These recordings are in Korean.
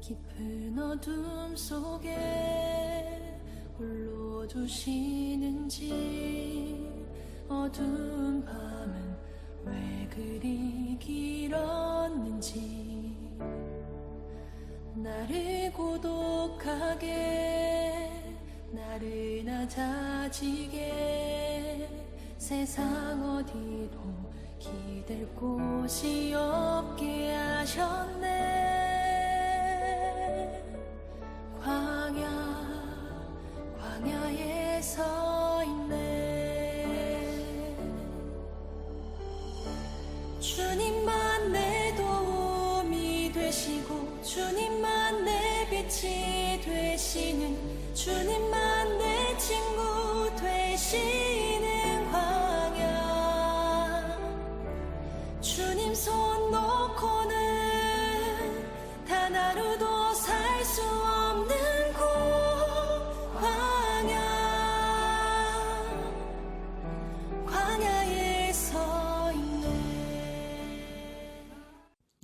깊은 어둠 속에 홀로 두시는지 어두운 밤은 왜 그리 길었는지 나를 고독하게 나를 낮아지게 세상 어디도 기댈 곳이 없게 하셨네. 광야에 서 있네. 주님만 내 도움이 되시고 주님만 내 빛이 되시는 주님만 내 친구 되시는 광야. 주님 손 놓고는 단 하루도 살 수 없는 곳 광야에 서 있네.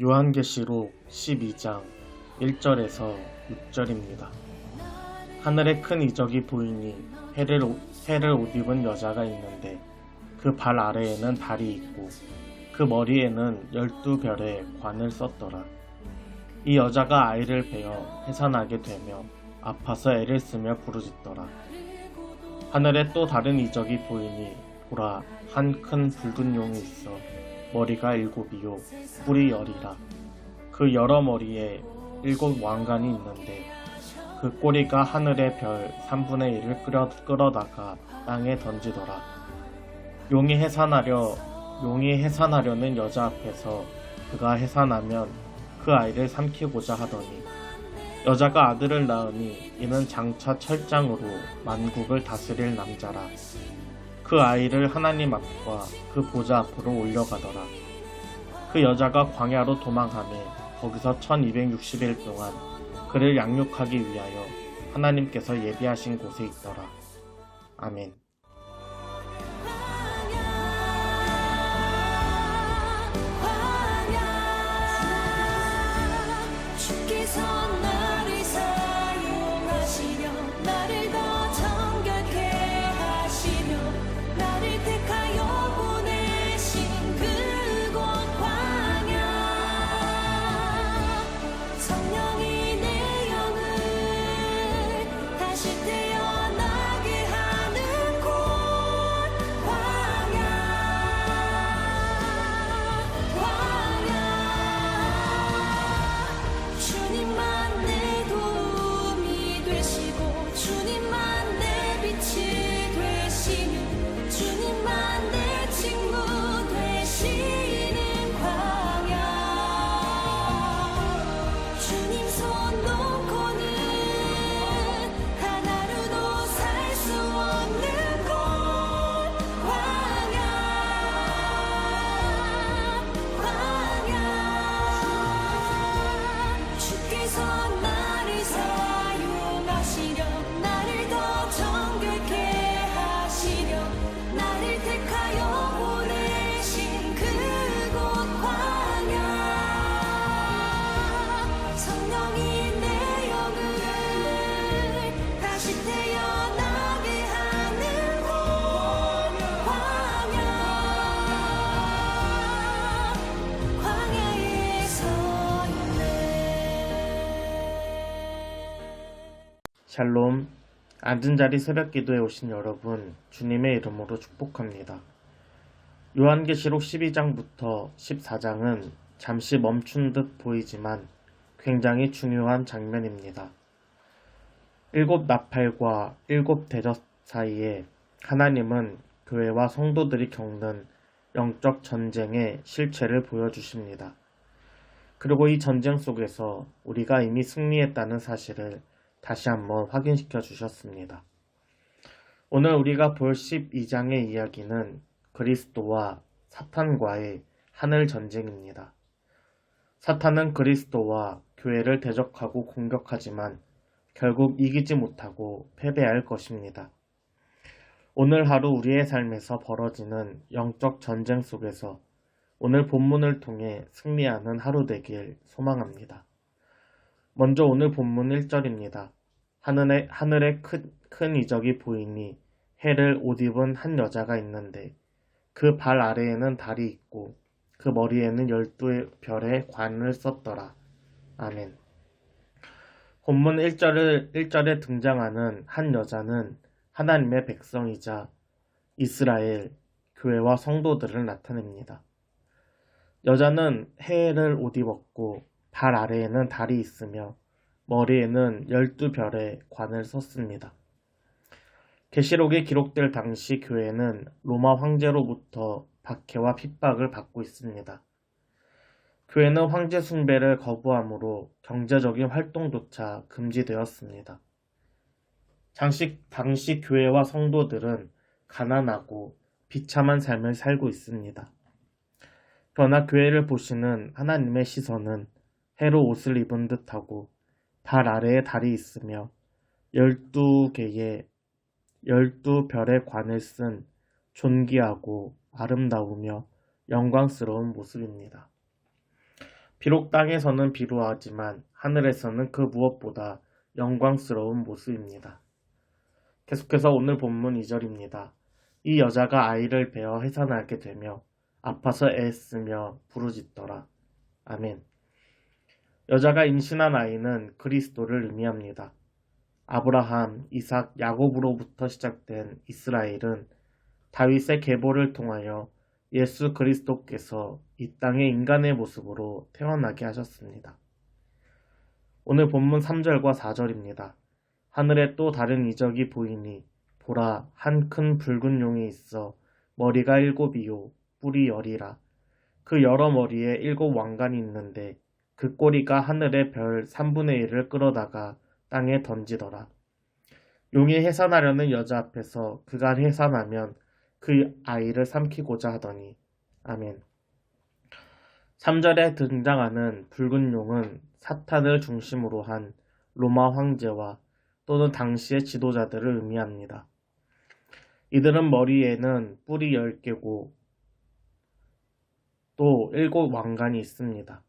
요한계시록 12장 1절에서 6절입니다. 하늘에 큰 이적이 보이니 해를 옷 입은 여자가 있는데 그 발 아래에는 달이 있고 그 머리에는 12별의 관을 썼더라. 이 여자가 아이를 베어 해산하게 되며 아파서 애를 쓰며 부르짖더라. 하늘에 또 다른 이적이 보이니 보라, 한 큰 붉은 용이 있어 머리가 7이요 뿔이 10이라. 그 여러 머리에 7 왕관이 있는데 그 꼬리가 하늘의 별 3분의 1을 끌어다가 땅에 던지더라. 용이 해산하려는 여자 앞에서 그가 해산하면 그 아이를 삼키고자 하더니 여자가 아들을 낳으니 이는 장차 철장으로 만국을 다스릴 남자라. 그 아이를 하나님 앞과 그 보좌 앞으로 올려가더라. 그 여자가 광야로 도망하며 거기서 1260일 동안 그를 양육하기 위하여 하나님께서 예비하신 곳에 있더라. 아멘. 주께서 나를 사용하시려 나를 더 정결케 하시려 나를 택하여 보내신 그곳 광야. 성령이 내 영을 다시 태어나게 하는 곳 광야. 주님만 내 도움이 되시고 주님만 내 빛이 되시는 주님만 내 친구 되시는 광야. 주님 손 놓고는 단 하루도 살 수 없는 곳 광야. 주께서 나를 사용하시려 나를 더 정결케 하시려 나를 택하여 보내신 그곳 광야. 성령이 내 영을 다시 태어나게 하는 곳 광야. 광야에 서 있네. 샬롬, 앉은자리 새벽기도에 오신 여러분, 주님의 이름으로 축복합니다. 요한계시록 12장부터 14장은 잠시 멈춘 듯 보이지만 굉장히 중요한 장면입니다. 7 나팔과 7 대접 사이에 하나님은 교회와 성도들이 겪는 영적 전쟁의 실체를 보여주십니다. 그리고 이 전쟁 속에서 우리가 이미 승리했다는 사실을 다시 한번 확인시켜 주셨습니다. 오늘 우리가 볼 12장의 이야기는 그리스도와 사탄과의 하늘 전쟁입니다. 사탄은 그리스도와 교회를 대적하고 공격하지만 결국 이기지 못하고 패배할 것입니다. 오늘 하루 우리의 삶에서 벌어지는 영적 전쟁 속에서 오늘 본문을 통해 승리하는 하루 되길 소망합니다. 먼저 오늘 본문 1절입니다. 하늘에 큰 이적이 보이니 해를 옷 입은 한 여자가 있는데 그 발 아래에는 달이 있고 그 머리에는 12별의 관을 썼더라. 아멘. 본문 1절에 등장하는 한 여자는 하나님의 백성이자 이스라엘 교회와 성도들을 나타냅니다. 여자는 해를 옷 입었고 발 아래에는 달이 있으며 머리에는 12별의 관을 썼습니다. 계시록에 기록될 당시 교회는 로마 황제로부터 박해와 핍박을 받고 있습니다. 교회는 황제 숭배를 거부함으로 경제적인 활동조차 금지되었습니다. 당시 교회와 성도들은 가난하고 비참한 삶을 살고 있습니다. 그러나 교회를 보시는 하나님의 시선은 해로 옷을 입은 듯하고 발 아래에 달이 있으며 12별의 관을 쓴 존귀하고 아름다우며 영광스러운 모습입니다. 비록 땅에서는 비루하지만 하늘에서는 그 무엇보다 영광스러운 모습입니다. 계속해서 오늘 본문 2절입니다. 이 여자가 아이를 베어 해산하게 되며 아파서 애쓰며 부르짖더라. 아멘. 여자가 임신한 아이는 그리스도를 의미합니다. 아브라함, 이삭, 야곱으로부터 시작된 이스라엘은 다윗의 계보를 통하여 예수 그리스도께서 이 땅에 인간의 모습으로 태어나게 하셨습니다. 오늘 본문 3절과 4절입니다. 하늘에 또 다른 이적이 보이니 보라, 한 큰 붉은 용이 있어 머리가 7이요 뿔이 10이라. 그 여러 머리에 7 왕관이 있는데 그 꼬리가 하늘의 별 3분의 1을 끌어다가 땅에 던지더라. 용이 해산하려는 여자 앞에서 그가 해산하면 그 아이를 삼키고자 하더니. 아멘. 3절에 등장하는 붉은 용은 사탄을 중심으로 한 로마 황제와 또는 당시의 지도자들을 의미합니다. 이들은 머리에는 뿔이 10개고 또 7 왕관이 있습니다.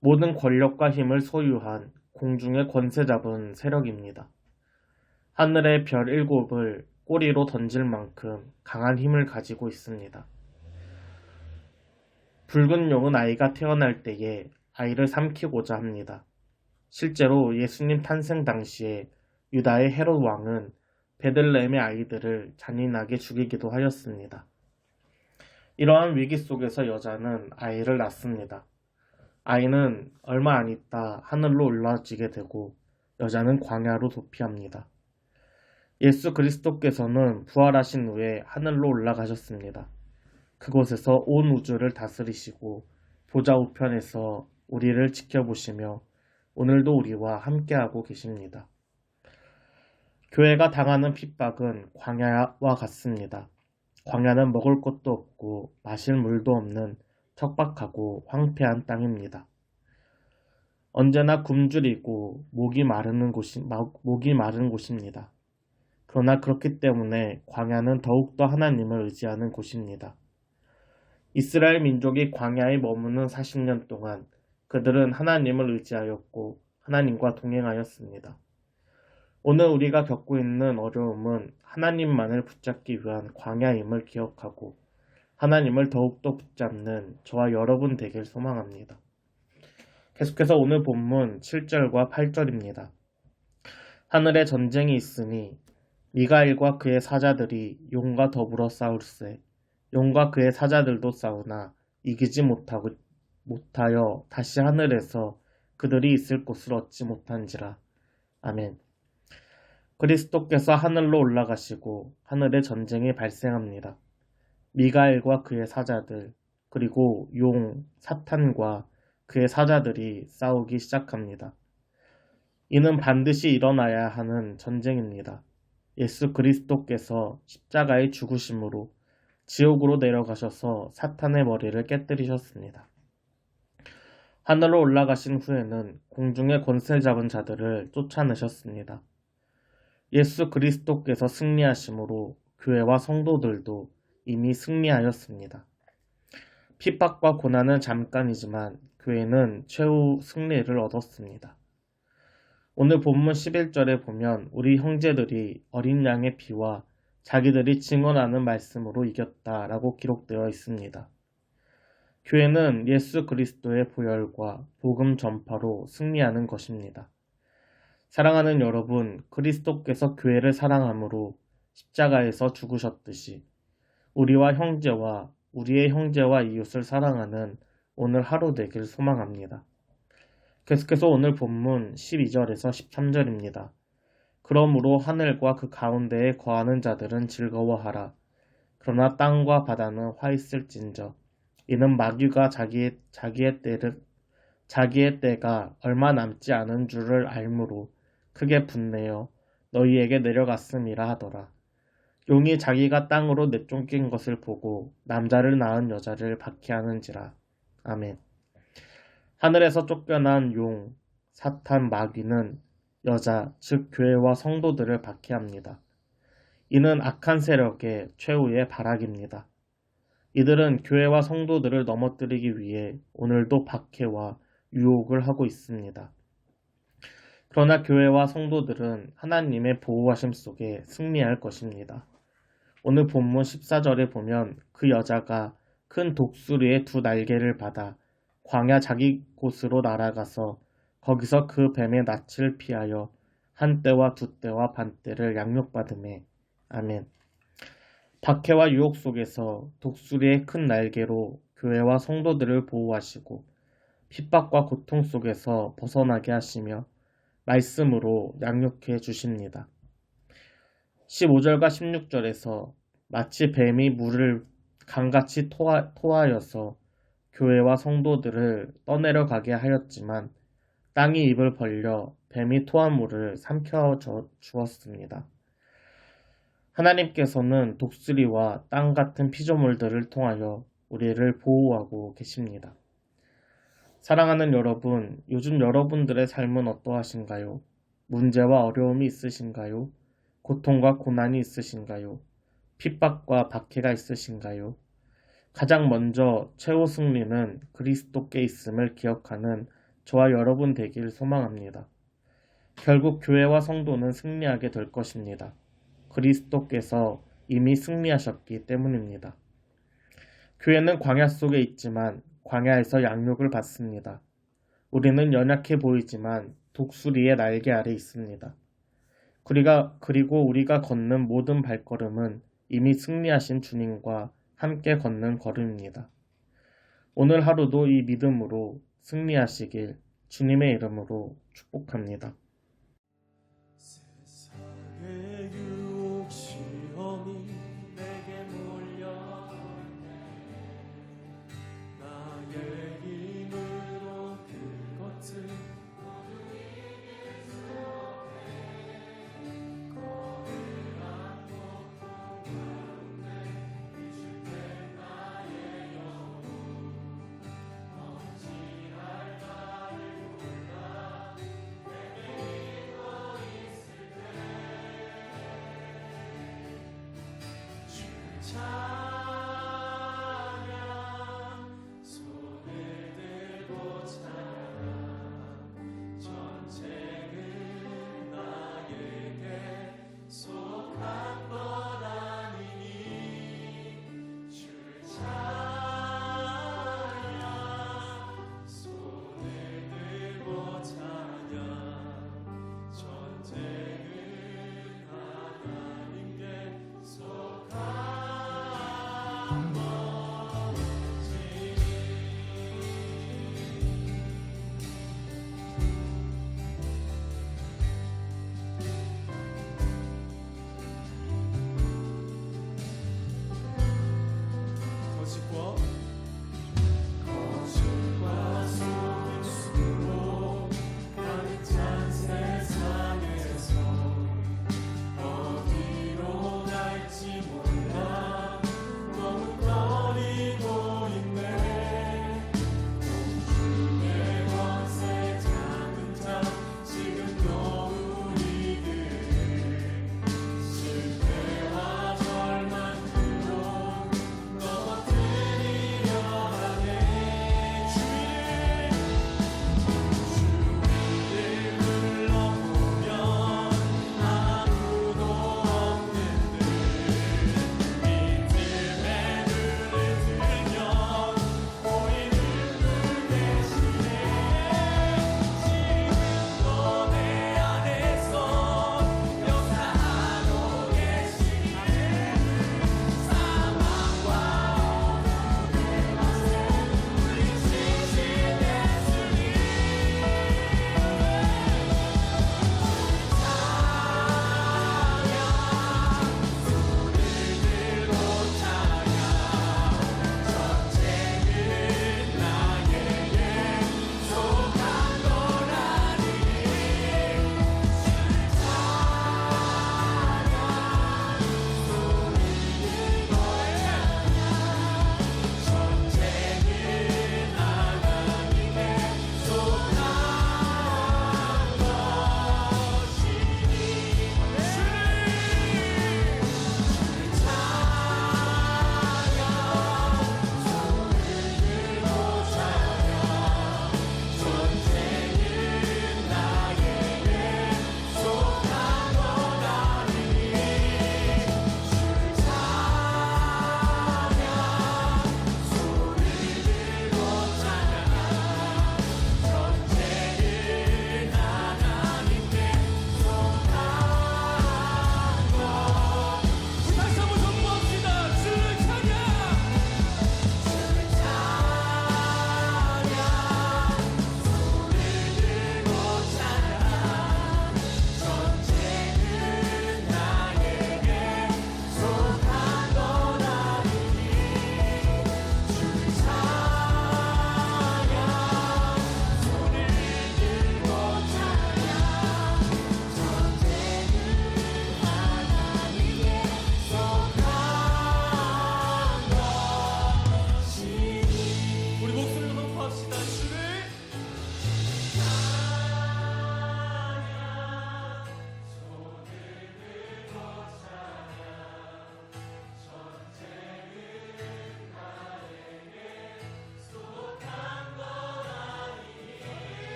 모든 권력과 힘을 소유한 공중의 권세 잡은 세력입니다. 하늘의 별 7을 꼬리로 던질 만큼 강한 힘을 가지고 있습니다. 붉은 용은 아이가 태어날 때에 아이를 삼키고자 합니다. 실제로 예수님 탄생 당시에 유다의 헤롯 왕은 베들레헴의 아이들을 잔인하게 죽이기도 하였습니다. 이러한 위기 속에서 여자는 아이를 낳습니다. 아이는 얼마 안 있다 하늘로 올라지게 되고 여자는 광야로 도피합니다. 예수 그리스도께서는 부활하신 후에 하늘로 올라가셨습니다. 그곳에서 온 우주를 다스리시고 보좌 우편에서 우리를 지켜보시며 오늘도 우리와 함께하고 계십니다. 교회가 당하는 핍박은 광야와 같습니다. 광야는 먹을 것도 없고 마실 물도 없는 척박하고 황폐한 땅입니다. 언제나 굶주리고 목이 마른 곳입니다. 그러나 그렇기 때문에 광야는 더욱더 하나님을 의지하는 곳입니다. 이스라엘 민족이 광야에 머무는 40년 동안 그들은 하나님을 의지하였고 하나님과 동행하였습니다. 오늘 우리가 겪고 있는 어려움은 하나님만을 붙잡기 위한 광야임을 기억하고 하나님을 더욱더 붙잡는 저와 여러분 되길 소망합니다. 계속해서 오늘 본문 7절과 8절입니다. 하늘에 전쟁이 있으니 미가엘과 그의 사자들이 용과 더불어 싸울세. 용과 그의 사자들도 싸우나 이기지 못하여 다시 하늘에서 그들이 있을 곳을 얻지 못한지라. 아멘. 그리스도께서 하늘로 올라가시고 하늘에 전쟁이 발생합니다. 미가엘과 그의 사자들 그리고 용, 사탄과 그의 사자들이 싸우기 시작합니다. 이는 반드시 일어나야 하는 전쟁입니다. 예수 그리스도께서 십자가의 죽으심으로 지옥으로 내려가셔서 사탄의 머리를 깨뜨리셨습니다. 하늘로 올라가신 후에는 공중의 권세 잡은 자들을 쫓아내셨습니다. 예수 그리스도께서 승리하심으로 교회와 성도들도 이미 승리하였습니다. 핍박과 고난은 잠깐이지만 교회는 최후 승리를 얻었습니다. 오늘 본문 11절에 보면 우리 형제들이 어린 양의 피와 자기들이 증언하는 말씀으로 이겼다라고 기록되어 있습니다. 교회는 예수 그리스도의 보혈과 복음 전파로 승리하는 것입니다. 사랑하는 여러분, 그리스도께서 교회를 사랑함으로 십자가에서 죽으셨듯이 우리의 형제와 이웃을 사랑하는 오늘 하루 되길 소망합니다. 계속해서 오늘 본문 12절에서 13절입니다. 그러므로 하늘과 그 가운데에 거하는 자들은 즐거워하라. 그러나 땅과 바다는 화 있을진저. 이는 마귀가 자기의 때가 얼마 남지 않은 줄을 알므로 크게 분내어 너희에게 내려갔음이라 하더라. 용이 자기가 땅으로 내쫓긴 것을 보고 남자를 낳은 여자를 박해하는지라. 아멘. 하늘에서 쫓겨난 용, 사탄, 마귀는 여자, 즉 교회와 성도들을 박해합니다. 이는 악한 세력의 최후의 발악입니다. 이들은 교회와 성도들을 넘어뜨리기 위해 오늘도 박해와 유혹을 하고 있습니다. 그러나 교회와 성도들은 하나님의 보호하심 속에 승리할 것입니다. 오늘 본문 14절에 보면 그 여자가 큰 독수리의 두 날개를 받아 광야 자기 곳으로 날아가서 거기서 그 뱀의 낯을 피하여 한 때와 두 때와 반 때를 양육받으매. 아멘. 박해와 유혹 속에서 독수리의 큰 날개로 교회와 성도들을 보호하시고 핍박과 고통 속에서 벗어나게 하시며 말씀으로 양육해 주십니다. 15절과 16절에서 마치 뱀이 물을 강같이 토하여서 교회와 성도들을 떠내려가게 하였지만 땅이 입을 벌려 뱀이 토한 물을 삼켜 주었습니다. 하나님께서는 독수리와 땅 같은 피조물들을 통하여 우리를 보호하고 계십니다. 사랑하는 여러분, 요즘 여러분들의 삶은 어떠하신가요? 문제와 어려움이 있으신가요? 고통과 고난이 있으신가요? 핍박과 박해가 있으신가요? 가장 먼저 최후 승리는 그리스도께 있음을 기억하는 저와 여러분 되길 소망합니다. 결국 교회와 성도는 승리하게 될 것입니다. 그리스도께서 이미 승리하셨기 때문입니다. 교회는 광야 속에 있지만 광야에서 양육을 받습니다. 우리는 연약해 보이지만 독수리의 날개 아래 있습니다. 그리고 우리가 걷는 모든 발걸음은 이미 승리하신 주님과 함께 걷는 걸음입니다. 오늘 하루도 이 믿음으로 승리하시길 주님의 이름으로 축복합니다. 세상의 유혹 시험이 내게 몰려오네 나의 힘으로 그것을 모두 이길 수 없네 거대한 고통 가운데 잊을 때 나의 영혼 어찌할 바를 몰라 내게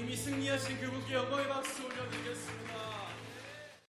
이미 승리하신 그분께 영광의 박수 올려드리겠습니다.